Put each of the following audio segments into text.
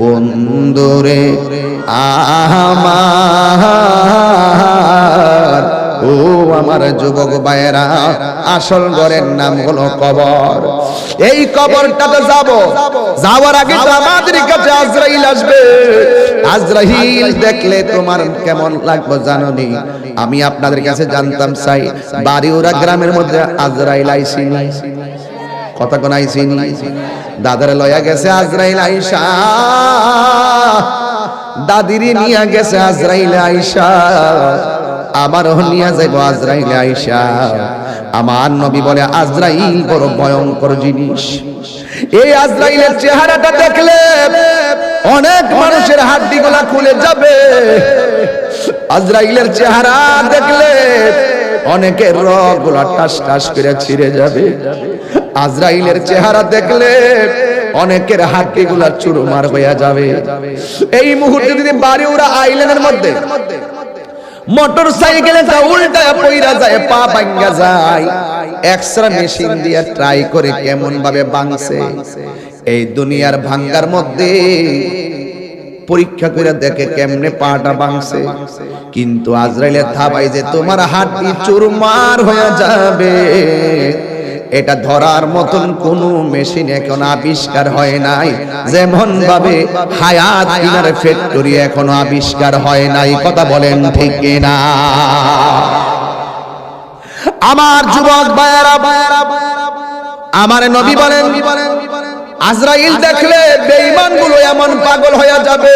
বন্ধুরে আমার, ও আমার যুবক ভাইয়েরা, আসল ঘরের নাম হলো কবর। এই কবরটাতে যাওয়ার আগে তো আমাদের কাছে আজরাইল আসবে। আজরাইল দেখলে তোমার কেমন লাগবে জানোনি? আমি আপনাদের কাছে জানতাম চাই, বাড়িউরা গ্রামের মধ্যে আজরাইল আইসিনি, কথা কোন আইসিনি? দাদারে লয়া গেছে আজরাইল আইসা, দাদিরে নিয়া গেছে আজরাইল আইসা, আমারও নিয়া যাইব আজরাইল আইসা। আমার নবী বলে আজরাইল বড় ভয়ঙ্কর জিনিস। এই আজরাইলের চেহারাটা দেখলে অনেক মানুষের হাড্ডিগুলা খুলে যাবে। আজরাইলের চেহারা দেখলে অনেকের রগগুলা টাস টাস করে ছিঁড়ে যাবে। আজরাইলের চেহারা দেখলে অনেকের হাড্ডিগুলা চুরমার হয়ে যাবে। এই মুহূর্তে যদি বাড়িউরা আইল্যান্ডের মধ্যে মোটর সাইকেলে উল্টা পইরা যায়, পা ভাঙ্গা যায়, এক্সট্রা মেশিন দিয়ে ট্রাই করে কেমন ভাবে ভাঙছে। এই দুনিয়ার ভাঙ্গার মধ্যে পরীক্ষা করে দেখে কেমনে পাটা ভাঙছে, কিন্তু আজরাইলের থাবাই যে তোমার হাড্ডি চুরমার হয়ে যাবে, এটা ধরার মতন কোন মেশিন এখন আবিষ্কার হয় নাই। যেমন ভাবে হায়াত কিনারে ফ্যাক্টরি এখনো আবিষ্কার হয় নাই। কথা বলেন ঠিক কিনা? আমার যুবক ভাইয়েরা, আমার নবী বলেন আজরাইল দেখলে বেঈমান গুলো এমন পাগল হয়ে যাবে,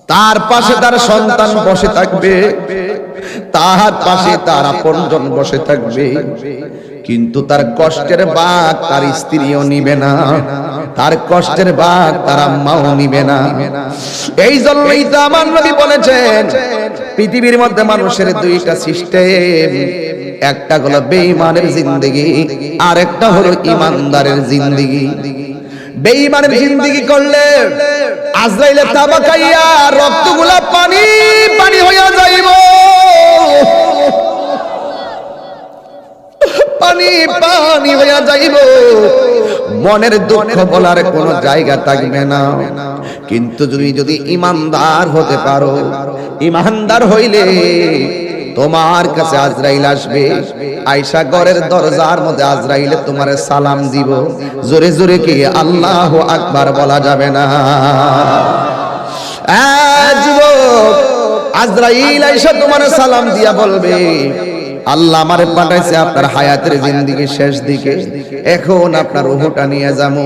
তার পাশে তার সন্তান বসে থাকবে, তার পাশে তার আপনজন বসে থাকবে, কিন্তু তার কষ্টের ভাগ তার স্ত্রীও নিবে না, তার কষ্টের ভাগ তার আম্মাও নিবে না। এই জন্যই তো আমার নবী বলেছেন পৃথিবীর মধ্যে মানুষের দুইটা সিস্টেম, একটা হলো বেঈমানের জিন্দেগি, আর একটা হলো ইমানদারের জিন্দেগি। বেঈমানের জিন্দেগি করলে আজরাইলের তাবা খাইয়া রক্তগুলা পানি পানি হইয়া যাইব, পানি পানি হইয়া যাইব, মনের দুঃখ বলার কোনো জায়গা থাকবে না। কিন্তু যদি ইমানদার হতে পারো, ইমানদার হইলে তোমার কাছে আজরাইল আসবে, আয়েশা ঘরের দরজার মধ্যে আজরাইলে তোমার সালাম দিব, জোরে জোরে কি আল্লাহু আকবার বলা যাবে না? যুবক, আজরাইল আয়েশা তোমার সালাম দিয়া বলবে আল্লাহ আমারে পাঠাইছে আপনার হায়াতের জিন্দেগি শেষ দিকে, এখন আপনার রূহটা নিয়ে যাবো।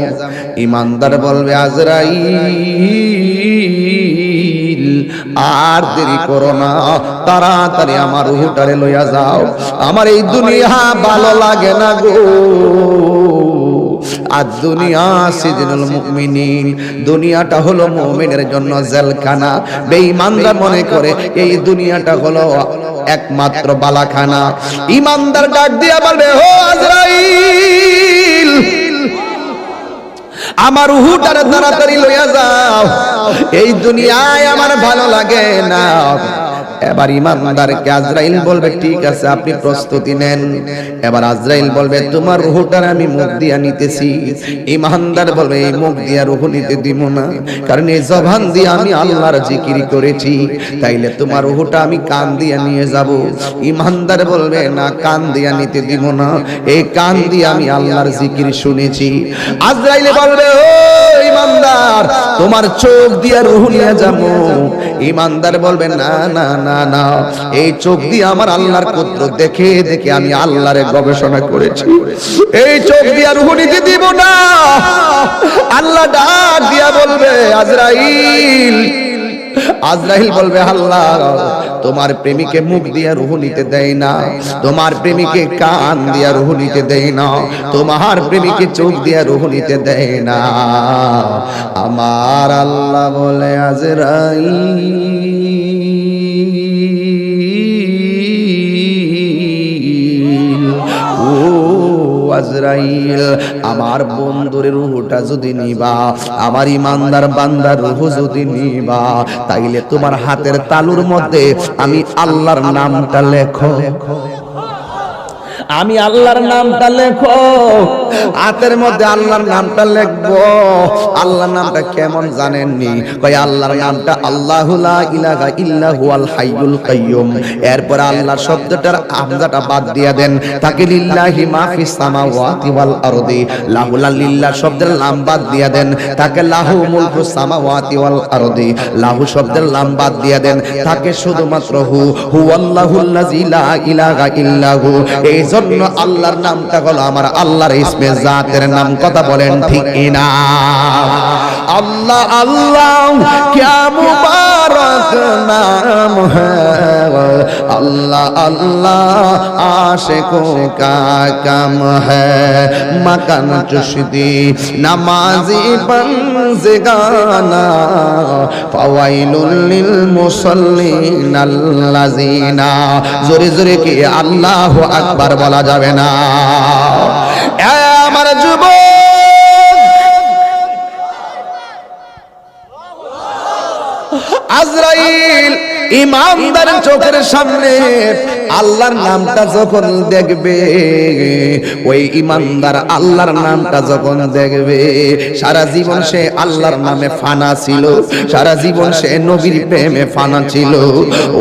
ইমানদার বলবে আজরাইল আর দেরি করো না, তাড়াতাড়ি আমার রূহটারে লইয়া যাও, আমার এই দুনিয়া ভালো লাগে না গো। আর দুনিয়া সিজনুল মুমিনিন, দুনিয়াটা হলো মুমিনের জন্য জেলখানা। বেঈমানরা মনে করে এই দুনিয়াটা হলো একমাত্র বালাখানা। ইমানদার ডাক দিয়া বলবে ও আজরাইল, আমার রূহটারে তাড়াতাড়ি লইয়া যাও, এই দুনিয়ায় আমার ভালো লাগে না। এবার ইমানদারকে আজরাইল বলবে ঠিক আছে আপনি প্রস্তুতি নেন। এবার আজরাইল বলবে তোমার রূহটারে আমি মুখ দিয়া নিতেছি। ইমানদার বলবে এই মুখ দিয়া রূহ নিতে দিব না, কারণ এই জবান দিয়ে আমি আল্লাহর জিকির করেছি, তাইলে তোমার রূহটা আমি কান দিয়া নিয়ে যাব। ইমানদার বলবে না, কান দিয়া নিতে দিব না, এই কান দিয়ে আমি আল্লাহর জিকির শুনেছি। আজরাইল বলবে ও ইমানদার, তোমার চোখ দিয়া রূহ নিয়ে যাব। ইমানদার বলবে না না না না, এই চোখ দিয়ে আমার আল্লাহর কুদরত দেখে দেখে আমি আল্লাহর গবেষণা করেছি, এই চোখ দিয়ে রূহ নিতে দিব না। আল্লাহ ডাক দিয়া বলবে আজরাইল, আজরাইল বলবে আল্লাহ তোমার প্রেমিকে মুখ দিয়া রূহ নিতে দেয় না, তোমার প্রেমিকে কান দিয়া রূহ নিতে দেয় না, তোমার প্রেমিকে চোখ দিয়া রূহ নিতে দেয় না। আমার আল্লাহ বলে আজরাইল, আমার বন্ধুর রূহটা যদি নিবা, আমার ইমানদার বান্দার রূহ যদি নিবা, তাইলে তোমার হাতের তালুর মধ্যে আমি আল্লাহর নামটা লেখো। আমি আল্লাহর নামটা লেখো, হাতের মধ্যে আল্লাহর নামটা লিখবো। আল্লাহর নামটা কেমন জানেননি? কয় আল্লাহর নামটা আল্লাহু লা ইলাহা ইল্লা হুয়াল হাইয়ুল কাইয়ুম। এরপর আল্লাহর শব্দটার হামজাটা বাদ দিয়ে দেন, তাকে লিল্লাহি মা ফিস সামাওয়াতি ওয়াল আরদি, লাহু লিল্লাহ শব্দের লাম বাদ দিয়ে দেন, তাকে লাহু মুলকুস সামাওয়াতি ওয়াল আরদি, লাহু শব্দের লাম বাদ দিয়ে দেন, তাকে শুধুমাত্র হুয়াল্লাহুল্লাযী লা ইলাহা ইল্লা হু। এই জন্য আল্লাহর নামটা হলো আমার আল্লাহর ইসমে জাতের নাম। কথা বলেন ঠিক না? আল্লাহ আল্লাহ क्या मुबारक नाम है, अल्लाह अल्लाह आशिकों का काम है। मकान चुश्ती नमाजी बंज़गाना, फवाइलुल लिल मुसल्लिन अल्लज़ीना। जोरे जोरे की अल्लाहु আকবার বলা যাবে না। আমার যুবক, আজরাইল ইমানদার চোখের সামনে আল্লাহর নামটা যখন দেখবে, ওই ইমানদার আল্লাহর নামটা যখন দেখবে, সারা জীবন সে আল্লাহর নামে ফানা ছিল, সারা জীবন সে নবীর প্রেমে ফানা ছিল।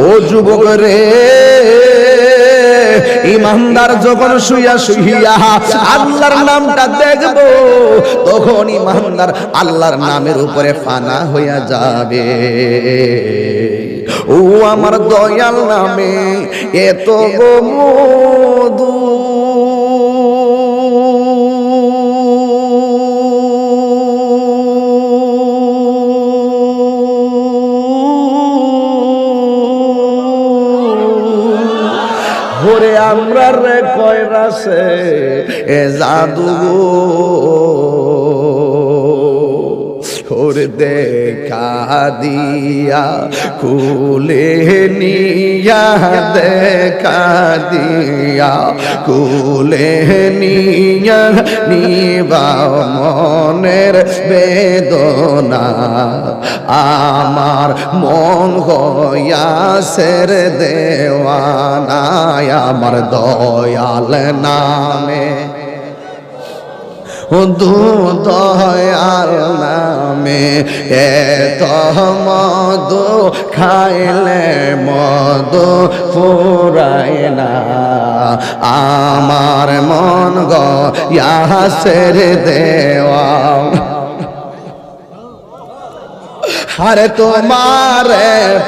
ও যুবক রে, ইমানদার যখন শুইয়া শুইয়া আল্লাহর নামটা দেখবো, তখন ইমানদার আল্লাহর নামের উপরে ফানা হইয়া যাবে। ও আমার দয়াল নামে এত গো মধু, ওরে আমরা রে কয়রাছে এ জাদু ওরে দেখা দিয়া কুলে নিয়া, দেখা দিয়া কুলে নিয়া নিবা মনের বেদনা। আমার মন হইয়াছে রে দেওয়ানা, আমার দয়াল নামে দয়াল নামে এত মধু খাইলে মধু ফুরায় না। আমার মন গয়াসের দেওয়া, আরে তোমার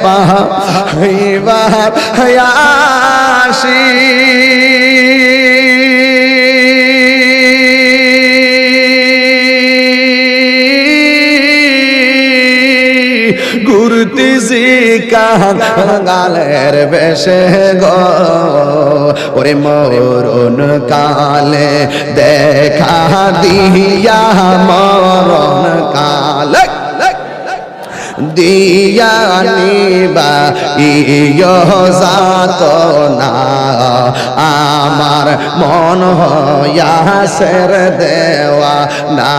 পাইবার হায়াসি, ঘুরতেছি কাঙালের বেশে গো, ওরে মরণ কালে দেখা দিয়া, মরণ কালে দিয়া নিবা ইয় যাতনা। আমার মন হইয়াছে রে দেওয়া না,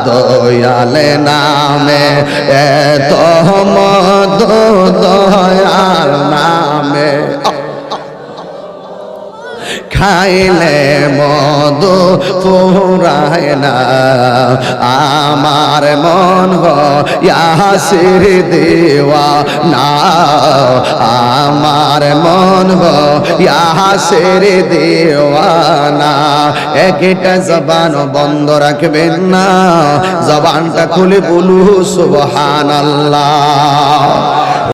দয়াল নামে এত মধু, দয়াল নামে খাইলে মধু ফুরায় না। আমার মন হইয়াছে দেওয়া না, আমার মন হইয়াছে দেওয়া না। একটা জবান বন্ধ রাখবেন না, জবানটা খুলে বলু সুবহানাল্লাহ।